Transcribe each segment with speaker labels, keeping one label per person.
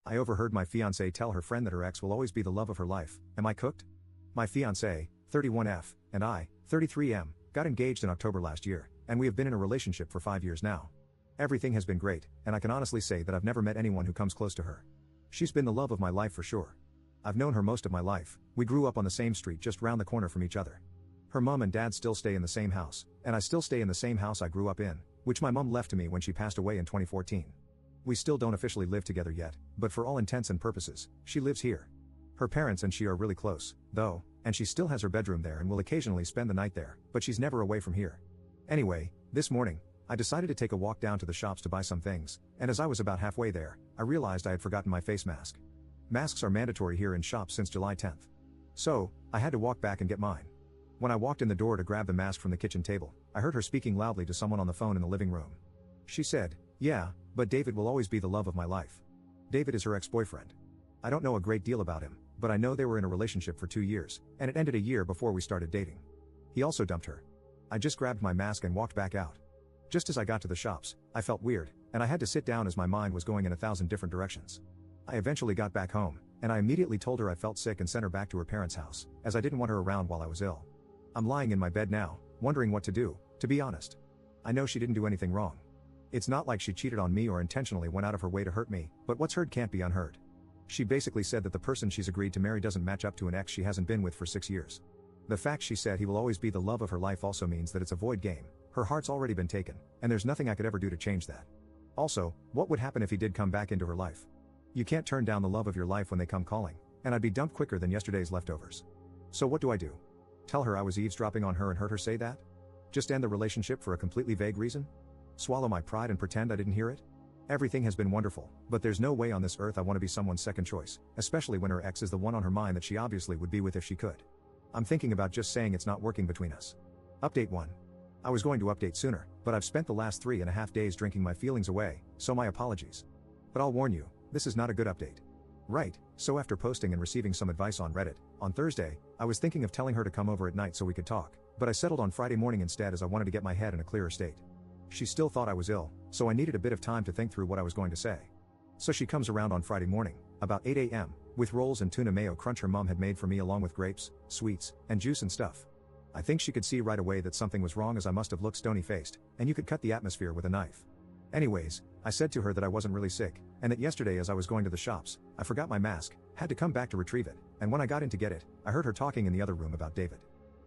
Speaker 1: I overheard my fiance tell her friend that her ex will always be the love of her life. Am I cooked? My fiance, 31F, and I, 33M, got engaged in October last year, and we have been in a relationship for 5 years now. Everything has been great, and I can honestly say that I've never met anyone who comes close to her. She's been the love of my life for sure. I've known her most of my life. We grew up on the same street just round the corner from each other. Her mom and dad still stay in the same house, and I still stay in the same house I grew up in, which my mom left to me when she passed away in 2014. We still don't officially live together yet, but for all intents and purposes, she lives here. Her parents and she are really close, though, and she still has her bedroom there and will occasionally spend the night there, but she's never away from here. Anyway, this morning, I decided to take a walk down to the shops to buy some things, and as I was about halfway there, I realized I had forgotten my face mask. Masks are mandatory here in shops since July 10th. So, I had to walk back and get mine. When I walked in the door to grab the mask from the kitchen table, I heard her speaking loudly to someone on the phone in the living room. She said, "Yeah, but David will always be the love of my life." David is her ex-boyfriend. I don't know a great deal about him, but I know they were in a relationship for 2 years, and it ended a year before we started dating. He also dumped her. I just grabbed my mask and walked back out. Just as I got to the shops, I felt weird, and I had to sit down as my mind was going in 1,000 different directions. I eventually got back home, and I immediately told her I felt sick and sent her back to her parents' house, as I didn't want her around while I was ill. I'm lying in my bed now, wondering what to do, to be honest. I know she didn't do anything wrong. It's not like she cheated on me or intentionally went out of her way to hurt me, but what's heard can't be unheard. She basically said that the person she's agreed to marry doesn't match up to an ex she hasn't been with for 6 years. The fact she said he will always be the love of her life also means that it's a void game. Her heart's already been taken, and there's nothing I could ever do to change that. Also, what would happen if he did come back into her life? You can't turn down the love of your life when they come calling, and I'd be dumped quicker than yesterday's leftovers. So what do I do? Tell her I was eavesdropping on her and heard her say that? Just end the relationship for a completely vague reason? Swallow my pride and pretend I didn't hear it? Everything has been wonderful, but there's no way on this earth I want to be someone's second choice, especially when her ex is the one on her mind that she obviously would be with if she could. I'm thinking about just saying it's not working between us. Update 1. I was going to update sooner, but I've spent the last 3.5 days drinking my feelings away, so my apologies. But I'll warn you, this is not a good update. Right, so after posting and receiving some advice on Reddit, on Thursday, I was thinking of telling her to come over at night so we could talk, but I settled on Friday morning instead as I wanted to get my head in a clearer state. She still thought I was ill, so I needed a bit of time to think through what I was going to say. So she comes around on Friday morning, about 8 a.m., with rolls and tuna mayo crunch her mom had made for me along with grapes, sweets, and juice and stuff. I think she could see right away that something was wrong as I must have looked stony-faced, and you could cut the atmosphere with a knife. Anyways, I said to her that I wasn't really sick, and that yesterday as I was going to the shops, I forgot my mask, had to come back to retrieve it, and when I got in to get it, I heard her talking in the other room about David.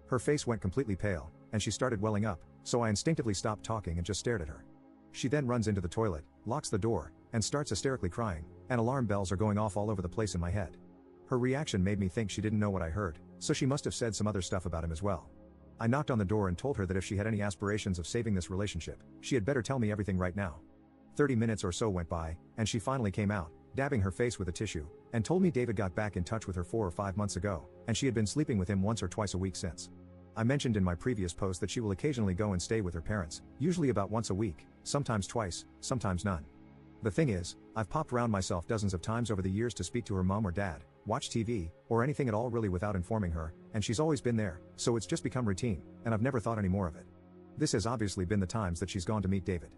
Speaker 1: Her face went completely pale, and she started welling up, so I instinctively stopped talking and just stared at her. She then runs into the toilet, locks the door, and starts hysterically crying, and alarm bells are going off all over the place in my head. Her reaction made me think she didn't know what I heard, so she must have said some other stuff about him as well. I knocked on the door and told her that if she had any aspirations of saving this relationship, she had better tell me everything right now. 30 minutes or so went by, and she finally came out, dabbing her face with a tissue, and told me David got back in touch with her 4 or 5 months ago, and she had been sleeping with him once or twice a week since. I mentioned in my previous post that she will occasionally go and stay with her parents, usually about once a week, sometimes twice, sometimes none. The thing is, I've popped around myself dozens of times over the years to speak to her mom or dad, watch TV, or anything at all really without informing her, and she's always been there, so it's just become routine, and I've never thought any more of it. This has obviously been the times that she's gone to meet David.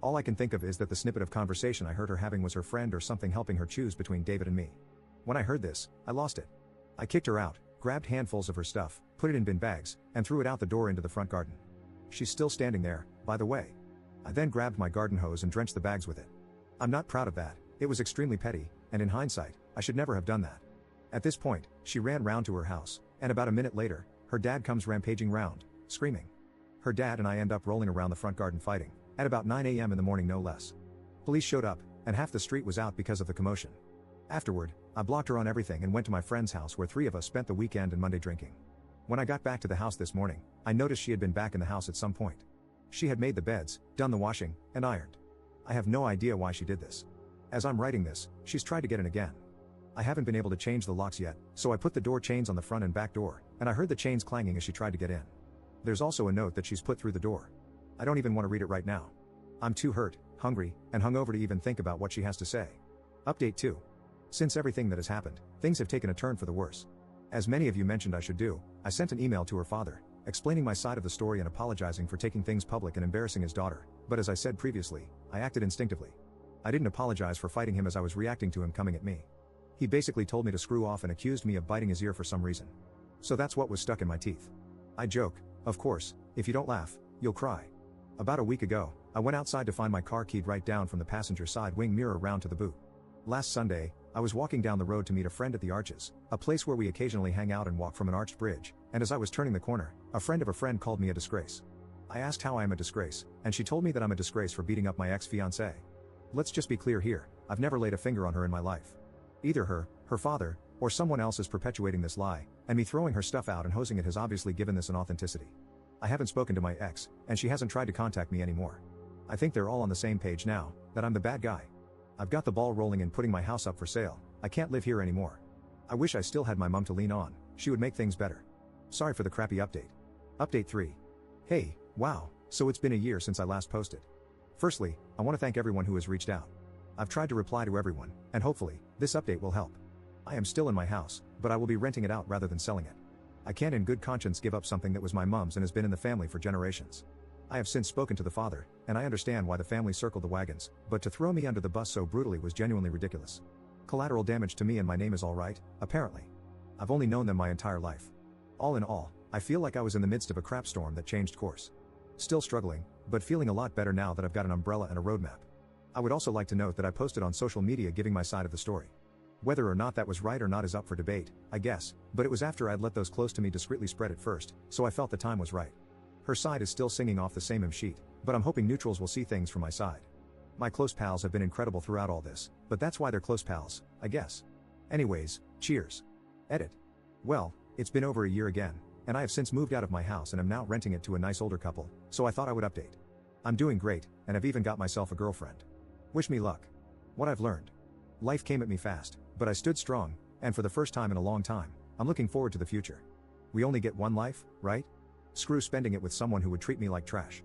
Speaker 1: All I can think of is that the snippet of conversation I heard her having was her friend or something helping her choose between David and me. When I heard this, I lost it. I kicked her out, grabbed handfuls of her stuff, put it in bin bags, and threw it out the door into the front garden. She's still standing there, by the way. I then grabbed my garden hose and drenched the bags with it. I'm not proud of that, it was extremely petty, and in hindsight, I should never have done that. At this point, she ran round to her house, and about a minute later, her dad comes rampaging round, screaming. Her dad and I end up rolling around the front garden fighting, at about 9 a.m. in the morning no less. Police showed up, and half the street was out because of the commotion. Afterward, I blocked her on everything and went to my friend's house where 3 of us spent the weekend and Monday drinking. When I got back to the house this morning, I noticed she had been back in the house at some point. She had made the beds, done the washing, and ironed. I have no idea why she did this. As I'm writing this, she's tried to get in again. I haven't been able to change the locks yet, so I put the door chains on the front and back door, and I heard the chains clanging as she tried to get in. There's also a note that she's put through the door. I don't even want to read it right now. I'm too hurt, hungry, and hungover to even think about what she has to say. Update 2. Since everything that has happened, things have taken a turn for the worse. As many of you mentioned I should do, I sent an email to her father, explaining my side of the story and apologizing for taking things public and embarrassing his daughter, but as I said previously, I acted instinctively. I didn't apologize for fighting him as I was reacting to him coming at me. He basically told me to screw off and accused me of biting his ear for some reason. So that's what was stuck in my teeth. I joke, of course, if you don't laugh, you'll cry. About a week ago, I went outside to find my car keyed right down from the passenger side wing mirror round to the boot. Last Sunday, I was walking down the road to meet a friend at the Arches, a place where we occasionally hang out and walk from an arched bridge, and as I was turning the corner, a friend of a friend called me a disgrace. I asked how I am a disgrace, and she told me that I'm a disgrace for beating up my ex-fiancé. Let's just be clear here, I've never laid a finger on her in my life. Either her father, or someone else is perpetuating this lie, and me throwing her stuff out and hosing it has obviously given this an authenticity. I haven't spoken to my ex, and she hasn't tried to contact me anymore. I think they're all on the same page now, that I'm the bad guy. I've got the ball rolling in putting my house up for sale. I can't live here anymore. I wish I still had my mom to lean on, she would make things better. Sorry for the crappy update. Update 3. Hey, wow, so it's been a year since I last posted. Firstly, I want to thank everyone who has reached out. I've tried to reply to everyone, and hopefully, this update will help. I am still in my house, but I will be renting it out rather than selling it. I can't in good conscience give up something that was my mom's and has been in the family for generations. I have since spoken to the father, and I understand why the family circled the wagons, but to throw me under the bus so brutally was genuinely ridiculous. Collateral damage to me and my name is alright, apparently. I've only known them my entire life. All in all, I feel like I was in the midst of a crap storm that changed course. Still struggling, but feeling a lot better now that I've got an umbrella and a roadmap. I would also like to note that I posted on social media giving my side of the story. Whether or not that was right or not is up for debate, I guess, but it was after I'd let those close to me discreetly spread it first, so I felt the time was right. Her side is still singing off the same hymn sheet, but I'm hoping neutrals will see things from my side. My close pals have been incredible throughout all this, but that's why they're close pals, I guess. Anyways, cheers. Edit. Well, it's been over a year again, and I have since moved out of my house and am now renting it to a nice older couple, so I thought I would update. I'm doing great, and I've even got myself a girlfriend. Wish me luck. What I've learned. Life came at me fast, but I stood strong, and for the first time in a long time, I'm looking forward to the future. We only get one life, right? Screw spending it with someone who would treat me like trash.